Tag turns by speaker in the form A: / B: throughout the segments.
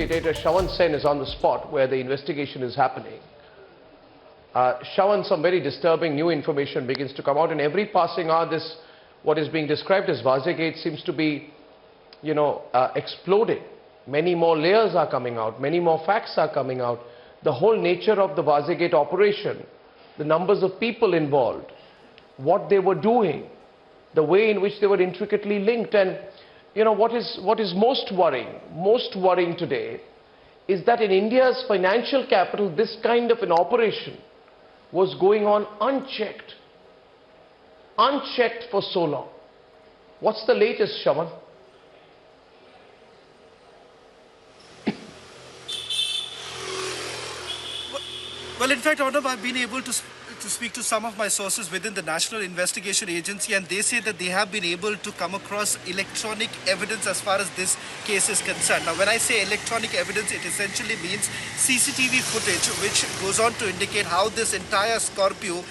A: investigator Shawan Sen is on the spot where the investigation is happening. Shawan, some very disturbing new information begins to come out, and every passing hour this, what is being described as Vazegate seems to be, exploding. Many more layers are coming out, many more facts are coming out. The whole nature of the Vazegate operation, the numbers of people involved, what they were doing, the way in which they were intricately linked. And what is most worrying today is that in India's financial capital, this kind of an operation was going on unchecked for so long. What's the latest, Shawan?
B: Well, in fact, Arnab, I've been able to speak to some of my sources within the National Investigation Agency, and they say that they have been able to come across electronic evidence as far as this case is concerned. Now, when I say electronic evidence, it essentially means CCTV footage, which goes on to indicate how this entire Scorpio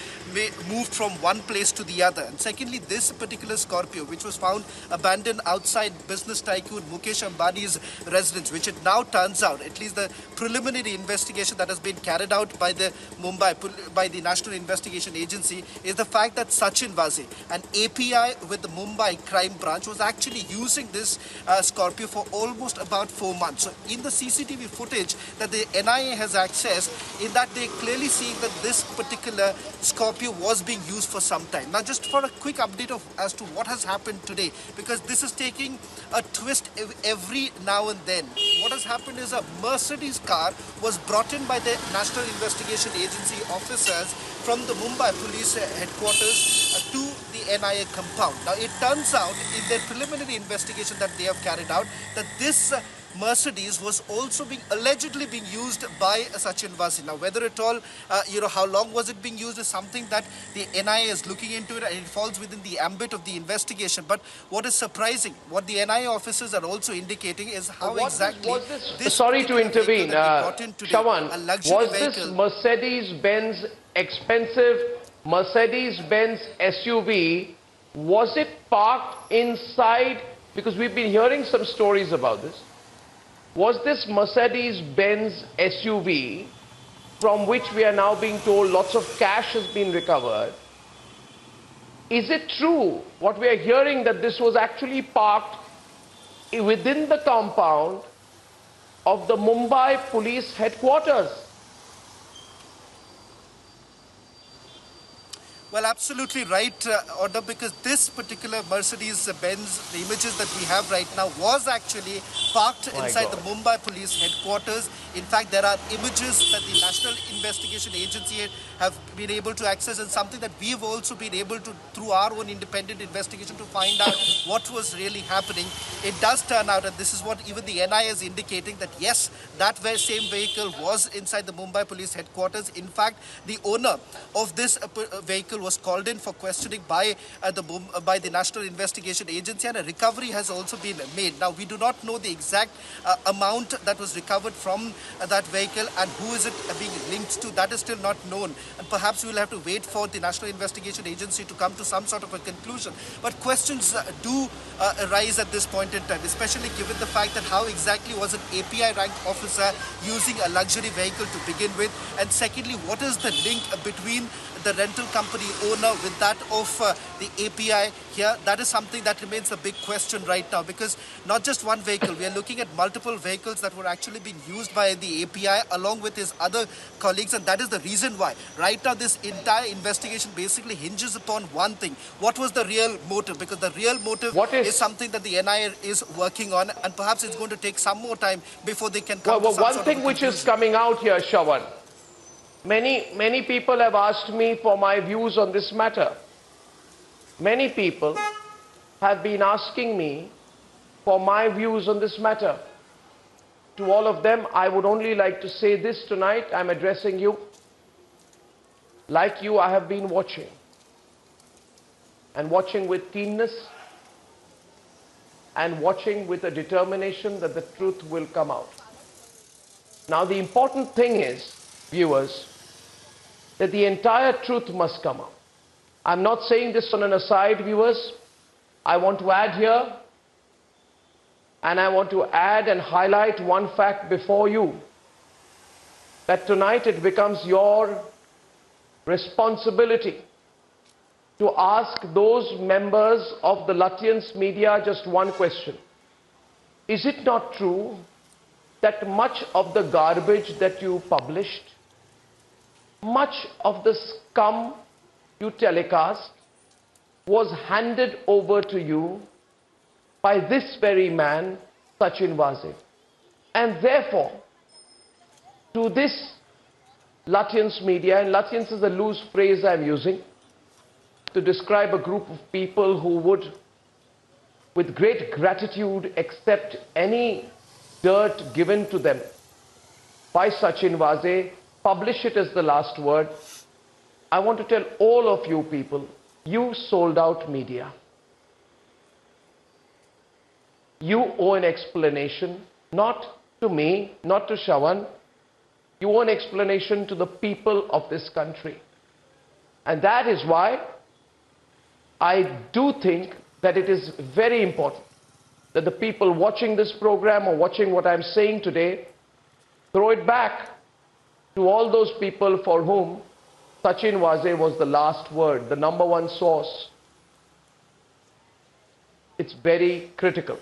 B: moved from one place to the other. And secondly, this particular Scorpio, which was found abandoned outside business tycoon Mukesh Ambani's residence, which it now turns out, at least the preliminary investigation that has been carried out by the National Investigation Agency, is the fact that Sachin Vaze, an API with the Mumbai crime branch, was actually using this Scorpio for almost about 4 months. So in the CCTV footage that the NIA has accessed, in that they clearly see that this particular Scorpio was being used for some time. Now, just for a quick update as to what has happened today, because this is taking a twist every now and then. What has happened is a Mercedes car was brought in by the National Investigation Agency officers from the Mumbai police headquarters to the NIA compound. Now, it turns out in their preliminary investigation that they have carried out that this Mercedes was also allegedly being used by Sachin Vaze. Now, whether at all, how long was it being used is something that the NIA is looking into it, and it falls within the ambit of the investigation. But what is surprising, what the NIA officers are also indicating is how exactly this
A: sorry to intervene,
B: Shawan,
A: was this Mercedes-Benz expensive Mercedes-Benz SUV, was it parked inside? Because we've been hearing some stories about this. Was this Mercedes-Benz SUV, from which we are now being told lots of cash has been recovered, is it true what we are hearing, that this was actually parked within the compound of the Mumbai police headquarters?
B: Well, absolutely right, Arnab, because this particular Mercedes-Benz, the images that we have right now, was actually parked inside the Mumbai police headquarters. In fact, there are images that the National Investigation Agency have been able to access, and something that we've also been able to, through our own independent investigation, to find out what was really happening. It does turn out, and this is what even the NIA is indicating, that yes, that same vehicle was inside the Mumbai police headquarters. In fact, the owner of this vehicle was called in for questioning by the National Investigation Agency, and a recovery has also been made. Now, we do not know the exact amount that was recovered from that vehicle and who is it being linked to. That is still not known, and perhaps we will have to wait for the National Investigation Agency to come to some sort of a conclusion. But questions do arise at this point in time, especially given the fact that how exactly was an API ranked officer using a luxury vehicle to begin with, and secondly, what is the link between the rental company owner with that of the API here? That is something that remains a big question right now, because not just one vehicle, we are looking at multiple vehicles that were actually being used by the API along with his other colleagues, and that is the reason why right now this entire investigation basically hinges upon one thing: what was the real motive? Because the real motive is something that the NIA is working on, and perhaps it's going to take some more time before they can come to some sort of
A: one thing which is coming out here, Shawan, many people have asked me for my views on this matter. Many people have been asking me for my views on this matter. To all of them, I would only like to say this tonight. I'm addressing you. Like you, I have been watching. And watching with keenness. And watching with a determination that the truth will come out. Now, the important thing is, viewers, that the entire truth must come out. I'm not saying this on an aside, viewers. I want to add here And I want to add and highlight one fact before you, that tonight it becomes your responsibility to ask those members of the Lutyens media just one question. Is it not true that much of the garbage that you published, much of the scum you telecast, was handed over to you by this very man, Sachin Vaze? And therefore, to this Lutyens media, and Lutyens is a loose phrase I'm using to describe a group of people who would, with great gratitude, accept any dirt given to them by Sachin Vaze, publish it as the last word. I want to tell all of you people, you sold out media. You owe an explanation, not to me, not to Shravan. You owe an explanation to the people of this country. And that is why I do think that it is very important that the people watching this program or watching what I'm saying today throw it back to all those people for whom Sachin Vaze was the last word, the number one source. It's very critical.